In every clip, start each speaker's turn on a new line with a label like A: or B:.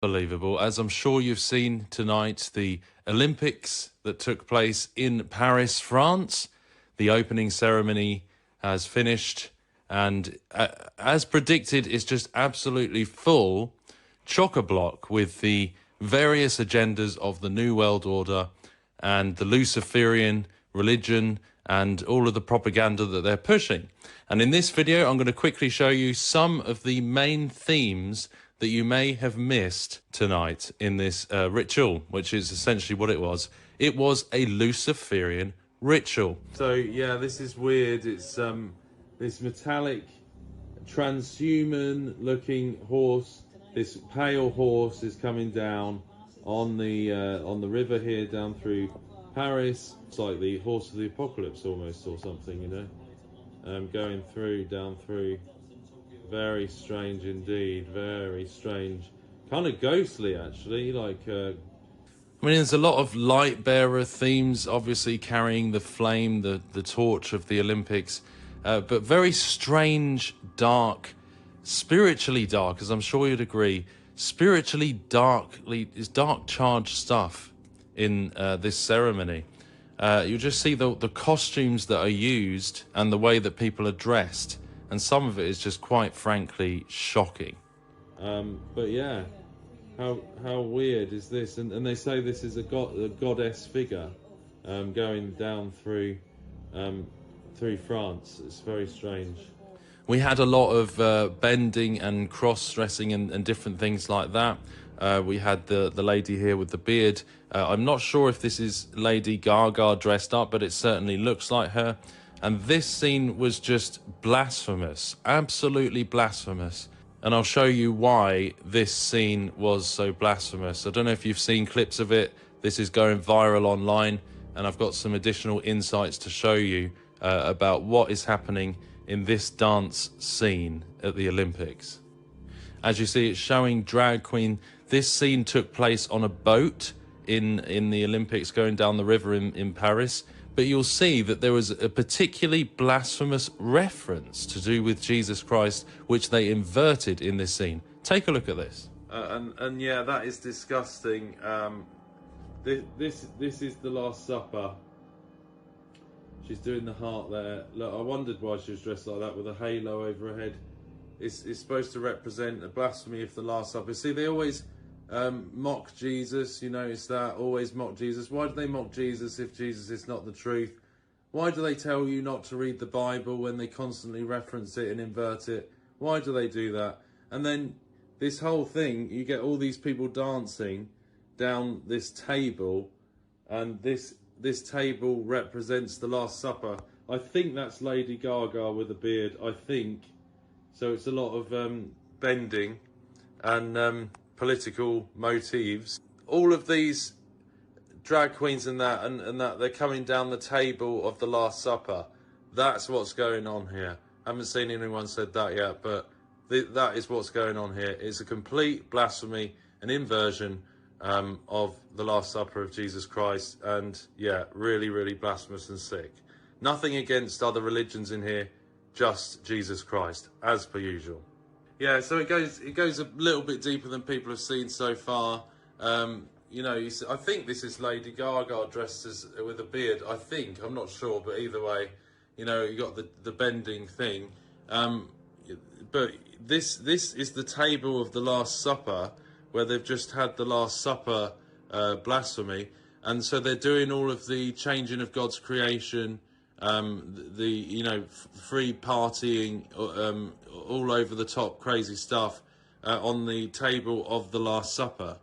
A: Unbelievable. As I'm sure you've seen tonight, the Olympics that took place in Paris, France. The opening ceremony has finished, and as predicted, it's just absolutely full, chock-a-block with the various agendas of the New World Order and the Luciferian religion and all of the propaganda that they're pushing. And in this video, I'm going to quickly show you some of the main themes that you may have missed tonight in this ritual, which is essentially what it was. It was a Luciferian ritual. So yeah, this is weird. It's this metallic, transhuman looking horse. This pale horse is coming down on the river here, down through Paris. It's like the horse of the apocalypse almost, or something, you know, going through, down through. Very strange indeed, very strange. Kind of ghostly, actually, like... I mean, there's a lot of light bearer themes, obviously carrying the flame, the torch of the Olympics, but very strange, dark, spiritually dark, as I'm sure you'd agree, spiritually is dark charged stuff in this ceremony. You just see the costumes that are used and the way that people are dressed. And some of it is just quite frankly shocking. But yeah, how weird is this? And they say this is a goddess figure going down through France. It's very strange. We had a lot of bending and cross-dressing and different things like that. We had the lady here with the beard. I'm not sure if this is Lady Gaga dressed up, but it certainly looks like her. And this scene was just blasphemous, absolutely blasphemous. And I'll show you why this scene was so blasphemous. I don't know if you've seen clips of it. This is going viral online, and I've got some additional insights to show you about what is happening in this dance scene at the Olympics. As you see, it's showing drag queen. This scene took place on a boat in the Olympics going down the river in Paris. But you'll see that there was a particularly blasphemous reference to do with Jesus Christ, which they inverted in this scene. Take a look at this. And yeah, that is disgusting. This is the Last Supper. She's doing the heart there. Look, I wondered why she was dressed like that with a halo over her head. It's supposed to represent a blasphemy of the Last Supper. See, they always... mock Jesus, you notice that, always mock Jesus. Why do they mock Jesus if Jesus is not the truth? Why do they tell you not to read the Bible when they constantly reference it and invert it? Why do they do that? And then this whole thing, you get all these people dancing down this table, and this table represents the Last Supper. I think that's Lady Gaga with a beard, I think. So it's a lot of bending and political motives. All of these drag queens and that they're coming down the table of the Last Supper. That's what's going on here. I haven't seen anyone said that yet, but that is what's going on here. It's a complete blasphemy, an inversion of the Last Supper of Jesus Christ, and yeah, really, really blasphemous and sick. Nothing against other religions in here, just Jesus Christ, as per usual. Yeah, so it goes a little bit deeper than people have seen so far. You know, I think this is Lady Gaga dressed with a beard. I think, I'm not sure, but either way, you know, you got the bending thing. But this is the table of the Last Supper, where they've just had the Last Supper blasphemy, and so they're doing all of the changing of God's creation. The you know, free partying, all over the top crazy stuff on the table of the Last Supper,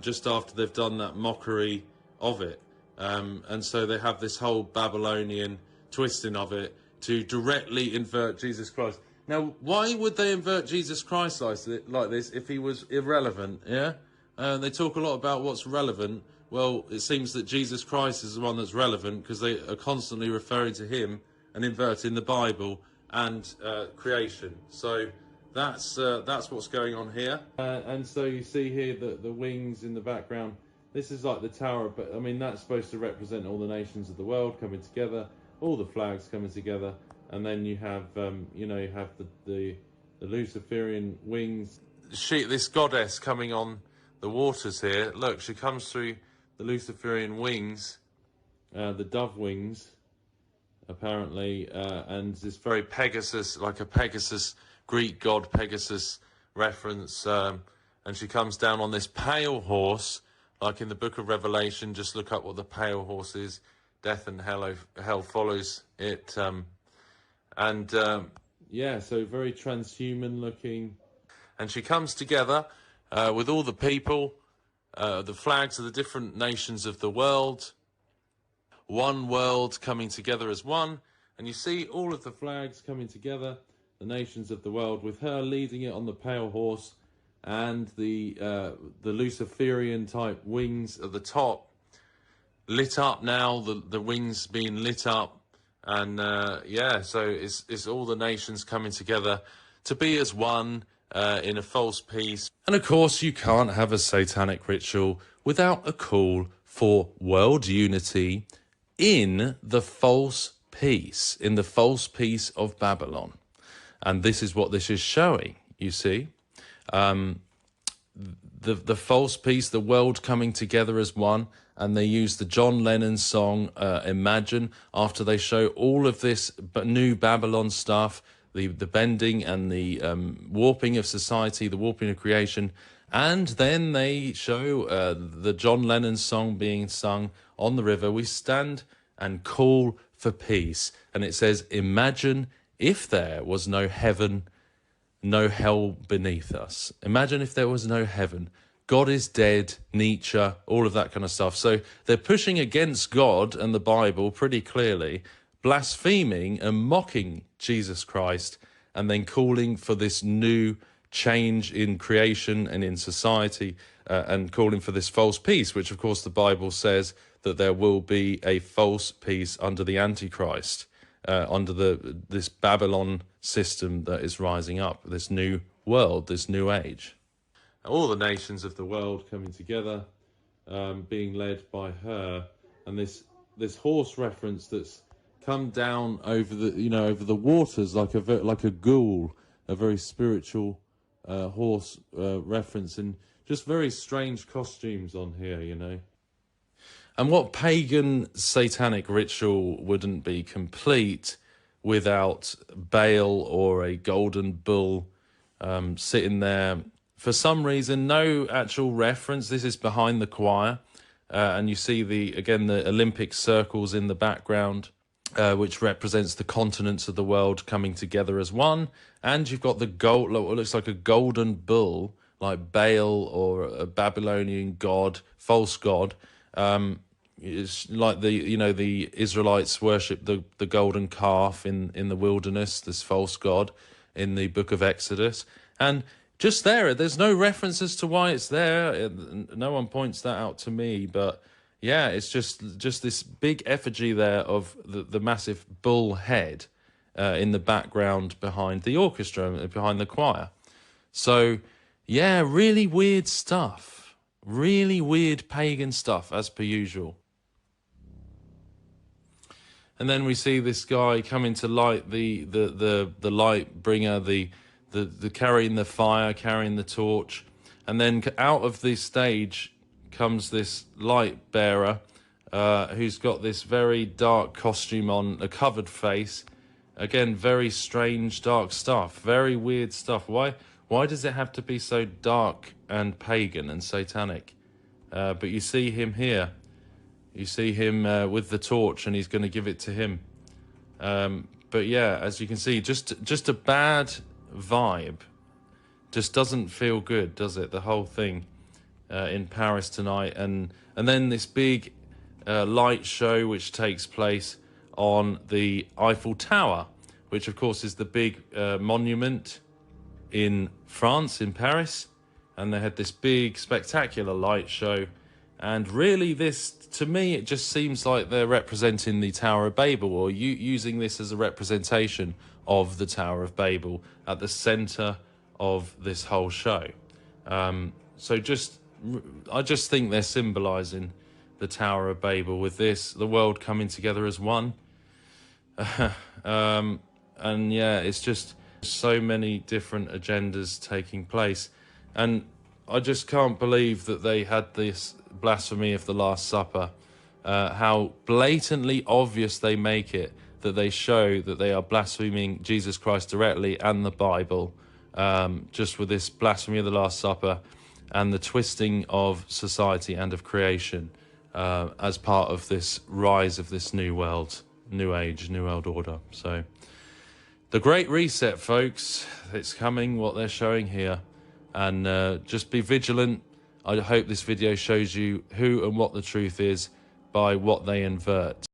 A: just after they've done that mockery of it, and so they have this whole Babylonian twisting of it to directly invert Jesus Christ. Now, why would they invert Jesus Christ like this if he was irrelevant? Yeah, they talk a lot about what's relevant. Well, it seems that Jesus Christ is the one that's relevant, because they are constantly referring to him and inverting the Bible and creation. So that's what's going on here. And so you see here the wings in the background. This is like the tower, but I mean, that's supposed to represent all the nations of the world coming together, all the flags coming together, and then you have you have the Luciferian wings. This goddess coming on the waters here. Look, she comes through the Luciferian wings, the dove wings, apparently, and this very Pegasus, like a Pegasus, Greek god Pegasus reference, and she comes down on this pale horse, like in the book of Revelation. Just look up what the pale horse is. Death and hell follows it, yeah, so very transhuman looking. And she comes together with all the people, the flags of the different nations of the world, one world coming together as one. And you see all of the flags coming together, the nations of the world, with her leading it on the pale horse, and the Luciferian type wings at the top, lit up now, the wings being lit up. And yeah, so it's all the nations coming together to be as one in a false peace. And of course, you can't have a satanic ritual without a call for world unity in the false peace, in the false peace of Babylon. And this is what this is showing, you see. The false peace, the world coming together as one. And they use the John Lennon song, Imagine, after they show all of this new Babylon stuff, the bending and the warping of society, the warping of creation. And then they show the John Lennon song being sung on the river. We stand and call for peace. And it says, imagine if there was no heaven, no hell beneath us. Imagine if there was no heaven. God is dead, Nietzsche, all of that kind of stuff. So they're pushing against God and the Bible pretty clearly, blaspheming and mocking Jesus Christ, and then calling for this new change in creation and in society, and calling for this false peace, which of course the Bible says that there will be a false peace under the Antichrist, under this Babylon system that is rising up, this new world, this new age. All the nations of the world coming together, being led by her, and this horse reference that's come down over the waters like a ghoul, a very spiritual horse reference, and just very strange costumes on here, you know. And what pagan satanic ritual wouldn't be complete without Baal or a golden bull sitting there? For some reason, no actual reference. This is behind the choir. And you see the Olympic circles in the background, which represents the continents of the world coming together as one. And you've got what looks like a golden bull, like Baal or a Babylonian god, false god. It's like the Israelites worship the golden calf in the wilderness, this false god in the book of Exodus. And just there's no reference as to why it's there. No one points that out to me, but yeah, it's just this big effigy there of the massive bull head in the background behind the orchestra, behind the choir. So yeah, really weird stuff. Really weird pagan stuff, as per usual. And then we see this guy coming to light the light bringer, the carrying the fire, carrying the torch. And then out of the stage comes this light bearer who's got this very dark costume on, a covered face. Again, very strange, dark stuff, very weird stuff. Why does it have to be so dark and pagan and satanic? But you see him here. You see him with the torch, and he's going to give it to him. But yeah, as you can see, just a bad vibe. Just doesn't feel good, does it? The whole thing in Paris tonight, and then this big light show which takes place on the Eiffel Tower, which of course is the big monument in France, in Paris. And they had this big spectacular light show. And really this, to me, it just seems like they're representing the Tower of Babel, or using this as a representation of the Tower of Babel at the center of this whole show. So I just think they're symbolizing the Tower of Babel with this, the world coming together as one. And yeah, it's just so many different agendas taking place. And I just can't believe that they had this blasphemy of the Last Supper. How blatantly obvious they make it, that they show that they are blaspheming Jesus Christ directly and the Bible, just with this blasphemy of the Last Supper and the twisting of society and of creation as part of this rise of this new world, new age, new world order. So the Great Reset, folks, it's coming, what they're showing here. And just be vigilant. I hope this video shows you who and what the truth is by what they invert.